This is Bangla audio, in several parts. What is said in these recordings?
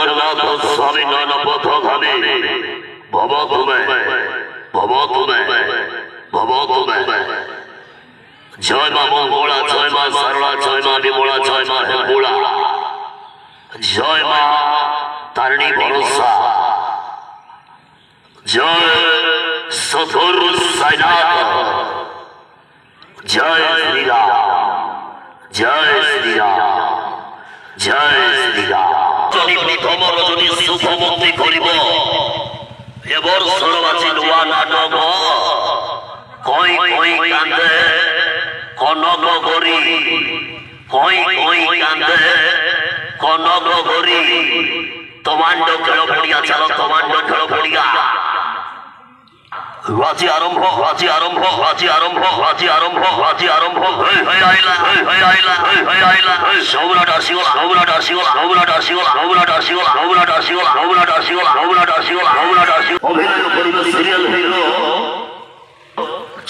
জগন্নাথ স্বামী নয়নপথ ধামে ভব তুমে জয় মা মঙ্গলা, জয় মা সারলা, জয় মা বিমলা, জয় মা হেমপুলা, জয় মা তারিণী ভরসা, জয় সধুর সাইনাথ, জয় শ্রীরাম, জয় শ্রীরাম, জয় শ্রীরাম। যদি প্রথম রজনী শুভমুক্তি করিব এ বর্ষর বাঁচি নূয়া নাটক কই কই কান্দে কনক গরি, কই কই কান্দে কনক গরি। তমান্ড খেল পড়িয়া, চাল তমান্ড খেল পড়িয়া। বাজি আরম্ভ, বাজি আরম্ভ, বাজি আরম্ভ, বাজি আরম্ভ, বাজি আরম্ভ। হয়ে আইলা, হয়ে আইলা, হয়ে আইলা। সম্রাট আসিওলা, সম্রাট আসিওলা, সম্রাট আসিওলা, সম্রাট আসিওলা, সম্রাট আসিওলা, সম্রাট আসিওলা, সম্রাট আসিওলা, সম্রাট আসিওলা। অভিনয় করিবে সিরিয়াল হিরো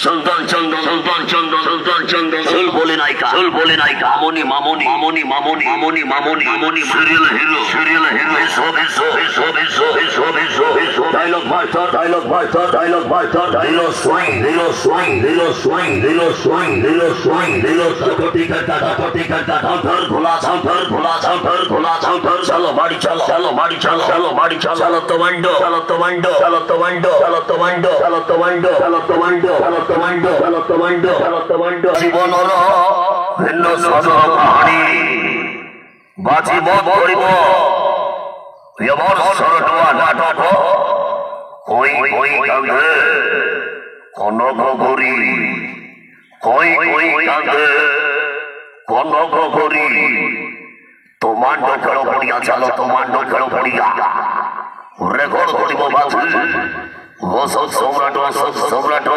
সুলতান চন্দ্র, সুলতান চন্দ্র, সুলতান চন্দ্র। সুল বলে নায়িকা, সুল বলে নায়িকা। মামনি, মামনি, মামনি, মামনি, মামনি, মামনি, মামনি। Serial hero, serial hero. Dialogue master, dialogue master, dialogue master. Hero swaying, hero swaying, hero swaying, hero swaying, hero swaying, hero সাপটি করতা, সাপটি করতা। ঝাউধর ভোলা, ঝাউধর ভোলা, ঝাউধর ভোলা, ঝাউধর। চলো বাড়ি চলো, চলো বাড়ি চলো, চলো বাড়ি চলো। চলো তমান্ডো, চলো তমান্ডো, চলো তমান্ডো, চলো তমান্ডো, চলো তমান্ডো, চলো তমান্ডো, চলো তমান্ডো, চলো তমান্ডো, চলো তমান্ডো। জীবনর ভিন্ন সদ কাহানি বাঁচিব করিব এবার সরটোয়া নাটক কই কই কান্দে কনক গরি, কই কই কান্দে কনক গরি। তমান্ডো খেল পড়িয়া, চলো তমান্ডো খেল পড়িয়া। রেকর্ড করিব বাজি ও সব সম্রাট, সব সম্রাট।